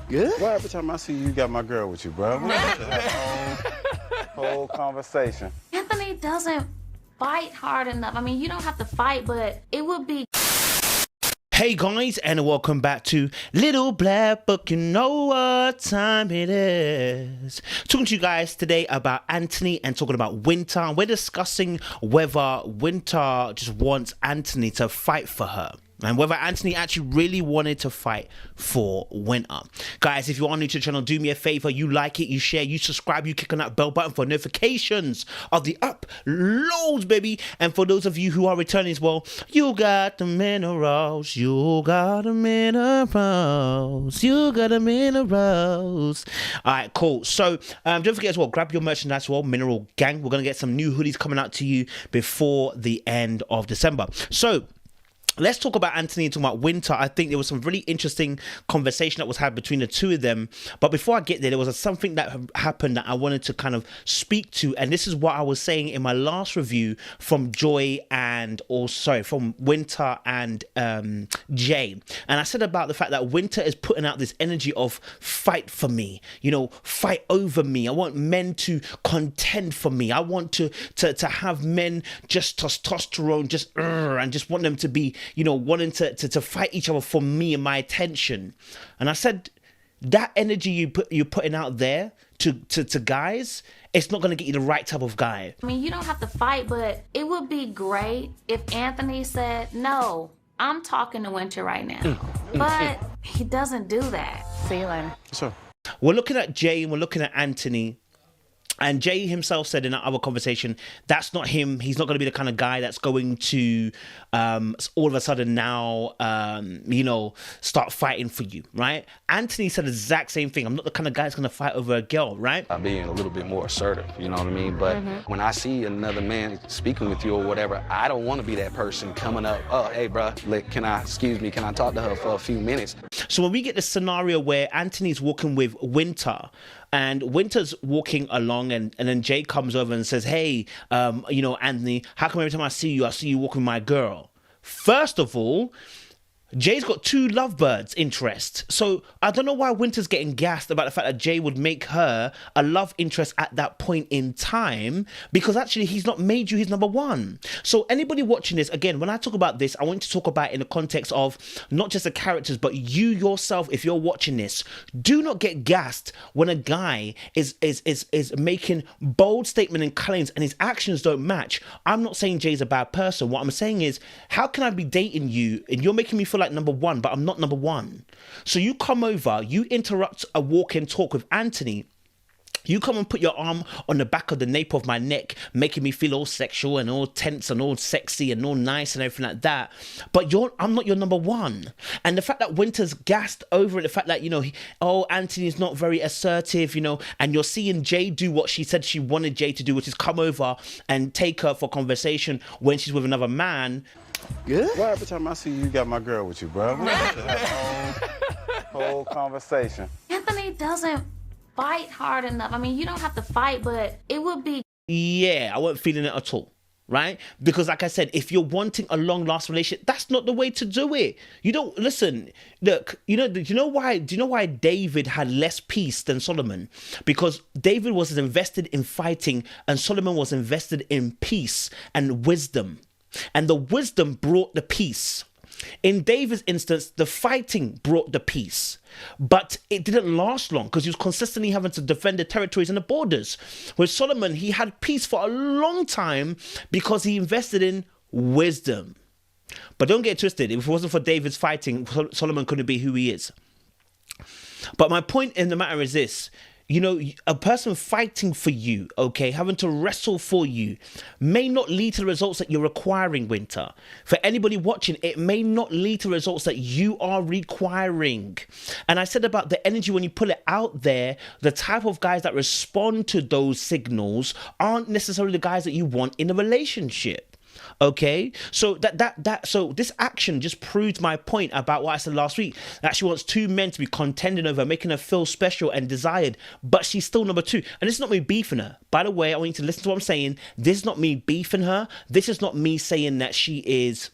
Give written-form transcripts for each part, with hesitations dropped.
Good? Why every time I see you, you got my girl with you, bro? We have to have a whole conversation. Anthony doesn't fight hard enough. I mean, you don't have to fight, but it would be. Hey guys, and welcome back to Little Black Book. You know what time it is. Talking to you guys today about Anthony and talking about Wynter. We're discussing whether Wynter just wants Anthony to fight for her, and whether Anthony actually really wanted to fight for Wynter. Guys, if you are new to the channel, do me a favor. You like it, you share, you subscribe, you click on that bell button for notifications of the uploads, baby. And for those of you who are returning as well, you got the minerals, you got the minerals, you got the minerals. All right, cool. So don't forget as well, grab your merchandise as well, Mineral Gang. We're going to get some new hoodies coming out to you before the end of December. So let's talk about Anthony and talk about Wynter. I think there was some really interesting conversation that was had between the two of them. But before I get there was something that happened that I wanted to kind of speak to. And this is what I was saying in my last review from Joy and also from Wynter and Jay. And I said about the fact that Wynter is putting out this energy of fight for me, you know, fight over me. I want men to contend for me. I want to have men just testosterone, and just want them to be, you know, wanting to fight each other for me and my attention. And I said, that energy you're putting out there to guys, it's not going to get you the right type of guy. I mean, you don't have to fight, but it would be great if Anthony said, no, I'm talking to Wynter right now. But he doesn't do that. See you later. So, We're looking at Jay and we're looking at Anthony. And Jay himself said in our conversation, that's not him. He's not going to be the kind of guy that's going to all of a sudden now, start fighting for you, right? Anthony said the exact same thing. I'm not the kind of guy that's going to fight over a girl, right? By being a little bit more assertive, you know what I mean? But when I see another man speaking with you or whatever, I don't want to be that person coming up, oh, hey, bro, can I talk to her for a few minutes? So when we get the scenario where Anthony's walking with Wynter, and Wynter's walking along, and then Jay comes over and says, hey, Anthony, how come every time I see you walking with my girl? First of all, Jay's got two lovebirds interest. So I don't know why Wynter's getting gassed about the fact that Jay would make her a love interest at that point in time, because actually he's not made you his number one. So anybody watching this, again, when I talk about this, I want to talk about it in the context of not just the characters, but you yourself, if you're watching this, do not get gassed when a guy is making bold statement and claims and his actions don't match. I'm not saying Jay's a bad person. What I'm saying is, how can I be dating you and you're making me feel like number one, but I'm not number one? So you come over, you interrupt a walk and talk with Anthony. You come and put your arm on the back of the nape of my neck, making me feel all sexual and all tense and all sexy and all nice and everything like that. But I'm not your number one. And the fact that Wynter's gassed over it, the fact that, Anthony's not very assertive, and you're seeing Jay do what she said she wanted Jay to do, which is come over and take her for conversation when she's with another man. Good? why every time I see you, you got my girl with you, bro? We have to have a whole conversation. Anthony doesn't fight hard enough. I mean, you don't have to fight, but it would be. Yeah, I wasn't feeling it at all, right? Because like I said, if you're wanting a long-lasting relationship, that's not the way to do it. You don't, listen, look, do you know why David had less peace than Solomon? Because David was invested in fighting and Solomon was invested in peace and wisdom. And the wisdom brought the peace. In David's instance, the fighting brought the peace, but it didn't last long because he was consistently having to defend the territories and the borders. With Solomon, he had peace for a long time because he invested in wisdom. But don't get twisted. If it wasn't for David's fighting, Solomon couldn't be who he is. But my point in the matter is this. A person fighting for you, okay, having to wrestle for you, may not lead to the results that you're requiring, Wynter. For anybody watching, it may not lead to results that you are requiring. And I said about the energy when you put it out there, the type of guys that respond to those signals aren't necessarily the guys that you want in a relationship. Okay, so so this action just proved my point about what I said last week, that she wants two men to be contending over, making her feel special and desired, but she's still number two. And this is not me beefing her, by the way. I want you to listen to what I'm saying. This is not me beefing her. This is not me saying that she is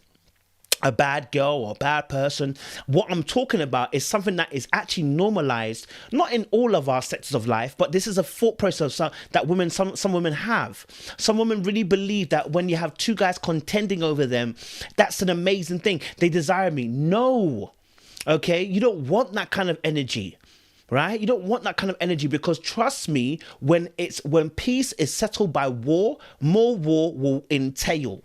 a bad girl or a bad person. What I'm talking about is something that is actually normalized, not in all of our sectors of life, but this is a thought process that some women have. Some women really believe that when you have two guys contending over them, that's an amazing thing. They desire me. No, okay, you don't want that kind of energy. Right? You don't want that kind of energy, because trust me, when peace is settled by war, more war will entail.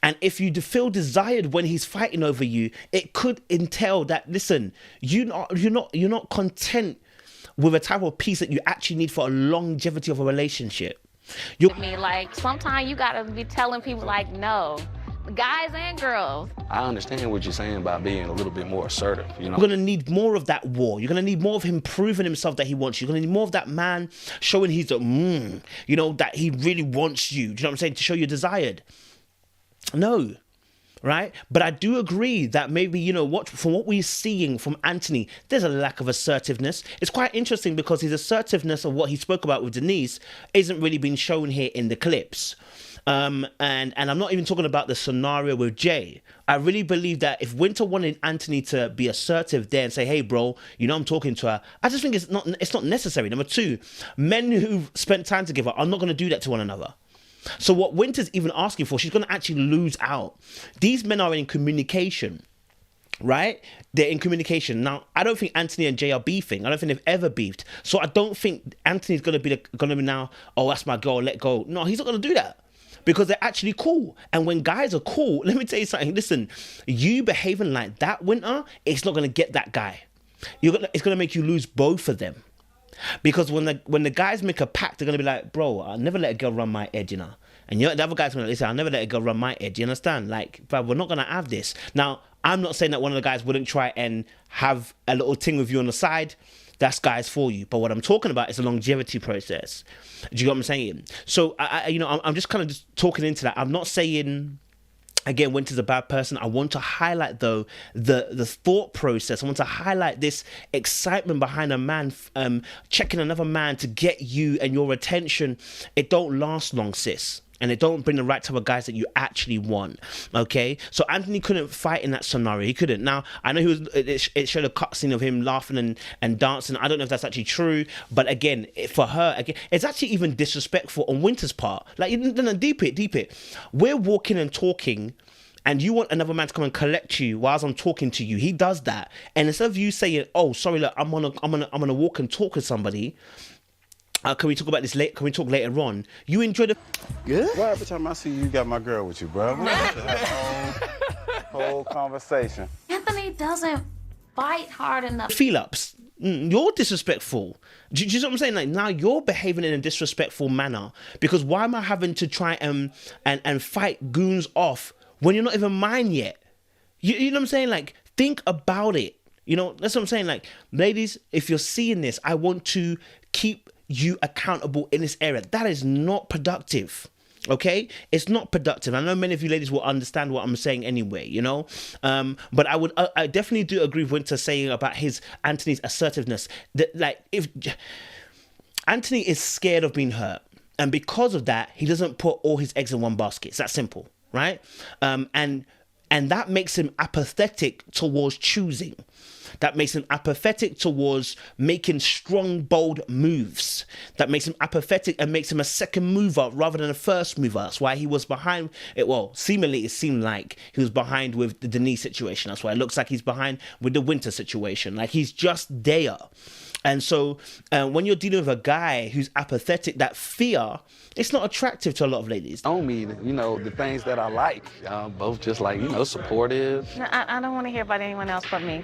And if you feel desired when he's fighting over you, it could entail that, listen, you're not content with a type of peace that you actually need for a longevity of a relationship. Like, sometimes you gotta be telling people, like, no, guys and girls. I understand what you're saying about being a little bit more assertive, you know. You're gonna need more of that war. You're gonna need more of him proving himself that he wants you. You're gonna need more of that man showing he's that he really wants you. Do you know what I'm saying? To show you're desired. No, right? But I do agree that maybe, from what we're seeing from Anthony, there's a lack of assertiveness. It's quite interesting because his assertiveness of what he spoke about with Denise isn't really being shown here in the clips. And I'm not even talking about the scenario with Jay. I really believe that if Wynter wanted Anthony to be assertive there and say, hey, bro, I'm talking to her, I just think it's not necessary. Number two, men who've spent time together are not going to do that to one another. So what Wynter's even asking for, she's going to actually lose out. These men are in communication, right? They're in communication. Now, I don't think Anthony and Jay are beefing. I don't think they've ever beefed. So I don't think Anthony's going to be now, oh, that's my girl, let go. No, he's not going to do that, because they're actually cool. And when guys are cool, let me tell you something. Listen, you behaving like that, Wynter, it's not going to get that guy. It's going to make you lose both of them. Because when the guys make a pact, they're going to be like, bro, I'll never let a girl run my edge, And the other guy's going to listen, I'll never let a girl run my edge. You understand? Like, bro, we're not going to have this. Now, I'm not saying that one of the guys wouldn't try and have a little thing with you on the side. That's guys for you. But what I'm talking about is a longevity process. Do you get what I'm saying? So, I'm just kind of just talking into that. I'm not saying, again, Wynter's a bad person. I want to highlight, though, the thought process. I want to highlight this excitement behind a man checking another man to get you and your attention. It don't last long, sis. And it don't bring the right type of guys that you actually want, okay? So Anthony couldn't fight in that scenario. He couldn't. Now, I know it showed a cutscene of him laughing and dancing. I don't know if that's actually true. But again, for her, it's actually even disrespectful on Wynter's part. Like, deep it. We're walking and talking, and you want another man to come and collect you whilst I'm talking to you. He does that. And instead of you saying, oh, sorry, look, I'm gonna walk and talk with somebody, can we talk about this later? Can we talk later on? You enjoy the... Good? Well, every time I see you, you got my girl with you, bro. Whole conversation. Anthony doesn't fight hard enough. Feel ups. You're disrespectful. Do you know what I'm saying? Like, now you're behaving in a disrespectful manner, because why am I having to try and fight goons off when you're not even mine yet? You know what I'm saying? Like, think about it. That's what I'm saying. Like, ladies, if you're seeing this, I want to keep you accountable in this area. That is not productive. Okay, it's not productive. I know many of you ladies will understand what I'm saying anyway, but I definitely do agree with Wynter saying about Anthony's assertiveness, that, like, if Anthony is scared of being hurt, and because of that, he doesn't put all his eggs in one basket. It's that simple, right? And that makes him apathetic towards choosing. That makes him apathetic towards making strong, bold moves. That makes him apathetic and makes him a second mover rather than a first mover. That's why he was behind it. Well, seemingly it seemed like he was behind with the Denise situation. That's why it looks like he's behind with the Wynter situation. Like, he's just there. And so when you're dealing with a guy who's apathetic, that fear, it's not attractive to a lot of ladies. On me, the things that I like, both just like, supportive. No, I don't want to hear about anyone else but me.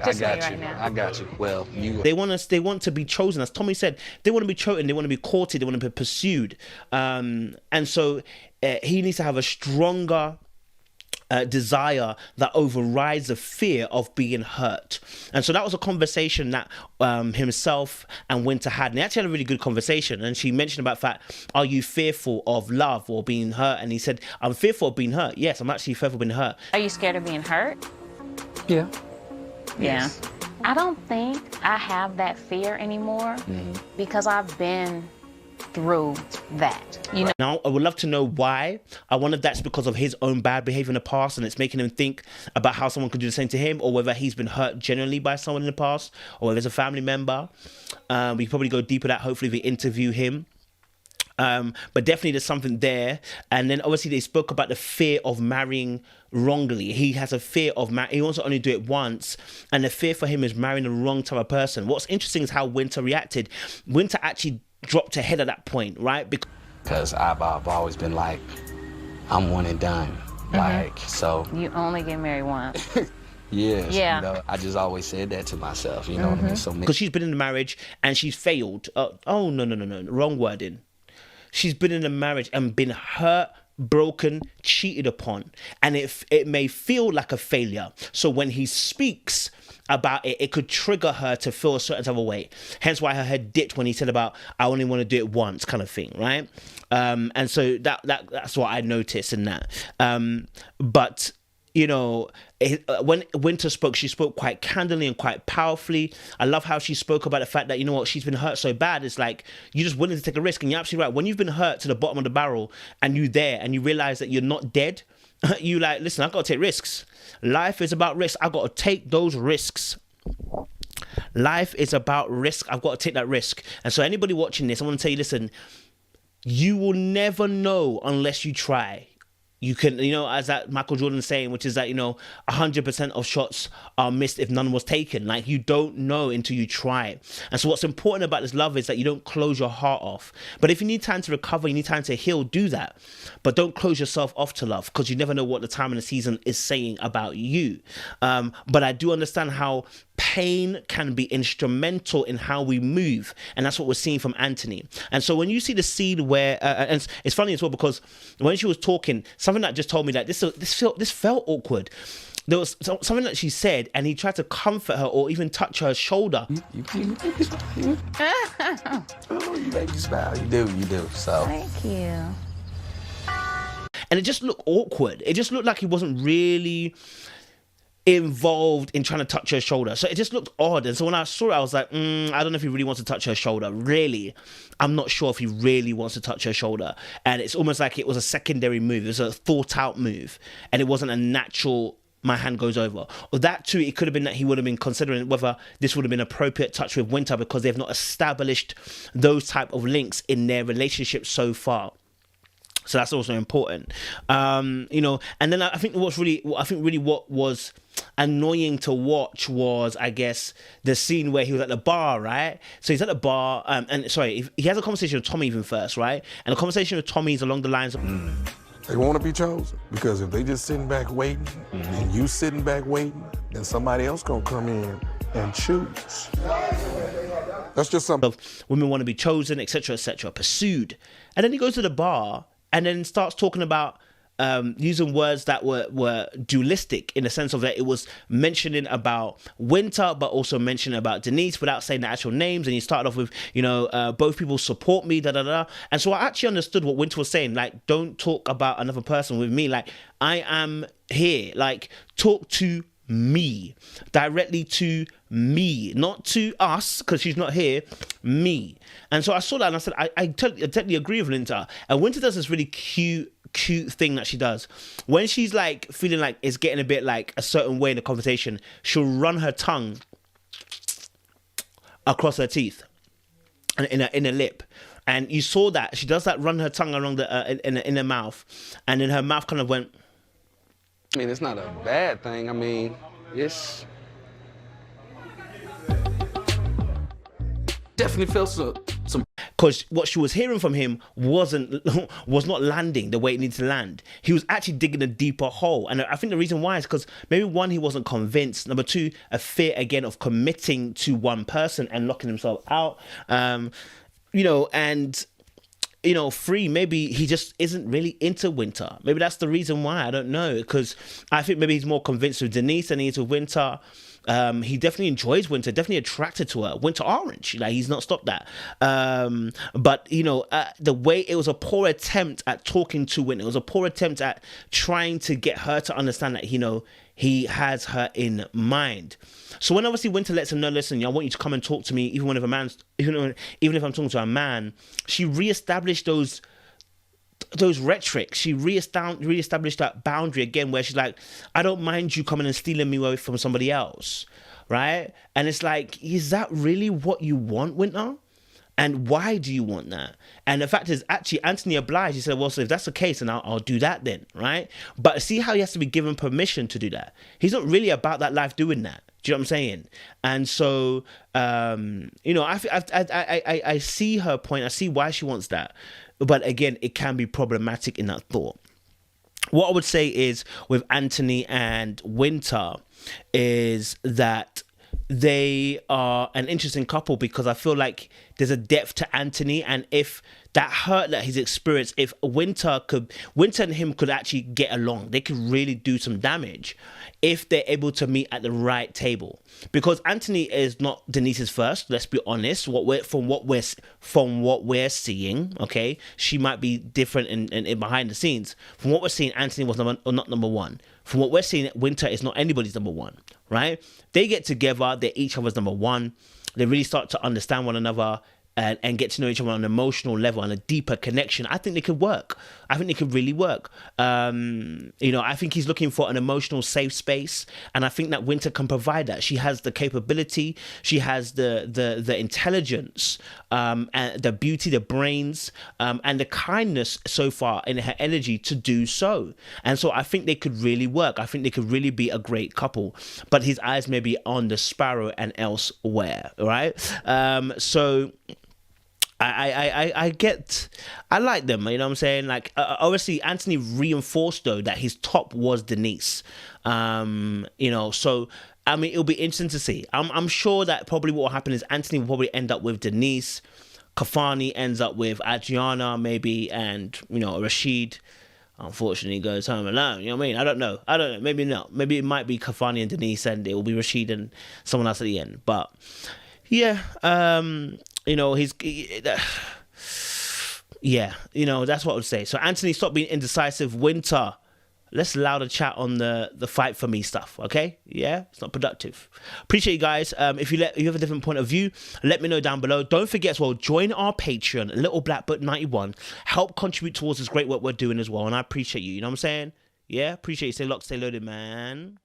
Just I got me you. right now. I got you. Well, They want to be chosen. As Tommy said, they want to be chosen. They want to be courted. They want to be pursued. And so he needs to have a stronger desire that overrides the fear of being hurt. And so that was a conversation that himself and Wynter had. And they actually had a really good conversation. And she mentioned about the fact, are you fearful of love or being hurt? And he said, I'm fearful of being hurt. Yes, I'm actually fearful of being hurt. Are you scared of being hurt? Yeah. Yeah. I don't think I have that fear anymore because I've been through that. You know. Now, I would love to know why. I wonder if that's because of his own bad behavior in the past and it's making him think about how someone could do the same to him, or whether he's been hurt generally by someone in the past, or whether it's a family member. We probably go deeper that hopefully if we interview him. But definitely there's something there. And then obviously they spoke about the fear of marrying wrongly. He has a fear of he wants to only do it once, and the fear for him is marrying the wrong type of person. What's interesting is how Wynter reacted. Wynter actually dropped ahead at that point, right? Because I've always been like, I'm one and done. Like, so. You only get married once. Yes, Yeah. you know, I just always said that to myself, you know what I mean? So Because she's been in a marriage and she's failed. Oh, no, wrong wording. She's been in a marriage and been hurt, broken, cheated upon, and it may feel like a failure. So when he speaks about it, it could trigger her to feel a certain type of way. Hence why her head dipped when he said about, I only want to do it once, kind of thing, right? And so that's what I noticed in that. But you know, when Wynter spoke, she spoke quite candidly and quite powerfully. I love how she spoke about the fact that, you know what, she's been hurt so bad. It's like, you're just willing to take a risk. And you're absolutely right. When you've been hurt to the bottom of the barrel and you're there and you realize that you're not dead, you like, listen, I've got to take risks. Life is about risks. I've got to take those risks. Life is about risk. I've got to take that risk. And so anybody watching this, I want to tell you, listen, you will never know unless you try. You can, you know, as that Michael Jordan saying, which is that, you know, 100% of shots are missed if none was taken. Like, you don't know until you try. And so what's important about this love is that you don't close your heart off. But if you need time to recover, you need time to heal, do that. But don't close yourself off to love, because you never know what the time in the season is saying about you. But I do understand how pain can be instrumental in how we move, and that's what we're seeing from Anthony. And so when you see the scene where and it's funny as well, because when she was talking, something that just told me that this felt awkward. There was something that she said, and he tried to comfort her or even touch her shoulder. You make me smile. You do. So Thank you. And it just looked awkward. It just looked like he wasn't really involved in trying to touch her shoulder. So it just looked odd. And so when I saw it, I was like, I don't know if he really wants to touch her shoulder. Really, I'm not sure if he really wants to touch her shoulder. And it's almost like it was a secondary move. It was a thought out move. And it wasn't a natural, my hand goes over. Or that too, it could have been that he would have been considering whether this would have been appropriate touch with Wynter, because they've not established those type of links in their relationship so far. So that's also important. You know, and then I think what was annoying to watch was, I guess, the scene where he was at the bar, right? So he's at the bar, and sorry, he has a conversation with Tommy even first, right? And the conversation with Tommy is along the lines of, They want to be chosen, because if they just sitting back waiting, and you sitting back waiting, then somebody else gonna come in and choose. That's just something. of women want to be chosen, etc., pursued. And then he goes to the bar and then starts talking about using words that were dualistic, in the sense of that it was mentioning about Wynter, but also mentioning about Denise without saying the actual names. And he started off with, you know, both people support me, And so I actually understood what Wynter was saying. Like, don't talk about another person with me. Like, I am here. Like, talk to me, directly to me, not to us, because she's not here, me. And so I saw that and I said, I totally agree with Wynter. And Wynter does this really cute thing that she does. When she's like feeling like it's getting a bit like a certain way in the conversation, she'll run her tongue across her teeth and in her lip. And you saw that she does that, run her tongue along the in her mouth, and then her mouth kind of went. I mean, it's not a bad thing. I mean, it's definitely felt some. Because what she was hearing from him was not landing the way it needed to land. He was actually digging a deeper hole. And I think the reason why is because maybe one, he wasn't convinced. Number two, a fear again of committing to one person and locking himself out. You know, and you know, three, maybe he just isn't really into Wynter. Maybe that's the reason why. I don't know, because I think maybe he's more convinced with Denise than he is with Wynter. He definitely enjoys Wynter, definitely attracted to her. Wynter orange, like, he's not stopped that. But you know, the way it was a poor attempt at talking to Wynter, it was a poor attempt at trying to get her to understand that, you know, he has her in mind. So when obviously Wynter lets him know, listen, I want you to come and talk to me, even if I'm talking to a man, she reestablished those rhetoric. She reestablished that boundary again, where she's like, I don't mind you coming and stealing me away from somebody else, right? And it's like, is that really what you want, Wynter? And why do you want that? And the fact is, actually, Anthony obliged. He said, well, so if that's the case, then I'll do that then, right? But see how he has to be given permission to do that. He's not really about that life doing that. Do you know what I'm saying? And so, I see her point. I see why she wants that. But again, it can be problematic in that thought. What I would say is with Anthony and Wynter is that they are an interesting couple, because I feel like there's a depth to Anthony, and if that hurt that he's experienced, if Wynter and him could actually get along, they could really do some damage if they're able to meet at the right table. Because Anthony is not Denise's first, let's be honest. From what we're seeing, okay, she might be different in behind the scenes. From what we're seeing, Anthony was not number one. From what we're seeing, Wynter is not anybody's number one, right? They get together, they're each other's number one. They really start to understand one another and get to know each other on an emotional level and a deeper connection. I think they could work. I think they could really work. I think he's looking for an emotional safe space, and I think that Wynter can provide that. She has the capability, she has the intelligence, and the beauty, the brains, and the kindness so far in her energy to do so. And so I think they could really work. I think they could really be a great couple. But his eyes may be on the sparrow and elsewhere, right? So I like them, you know what I'm saying? Like, obviously Anthony reinforced though that his top was Denise, so I mean, it'll be interesting to see. I'm sure that probably what will happen is Anthony will probably end up with Denise, Kafani ends up with Adriana maybe, and Rashid unfortunately goes home alone. You know what I mean? I don't know. Maybe not. Maybe it might be Kafani and Denise, and it will be Rashid and someone else at the end. But yeah, that's what I would say. So Anthony, stop being indecisive. Wynter, let's allow the chat on the fight for me stuff, okay? Yeah, it's not productive. Appreciate you guys. If you have a different point of view, let me know down below. Don't forget as well, join our Patreon, Little Black Book 91. Help contribute towards this great work we're doing as well, and I appreciate you. You know what I'm saying? Yeah, appreciate you. Stay locked, stay loaded, man.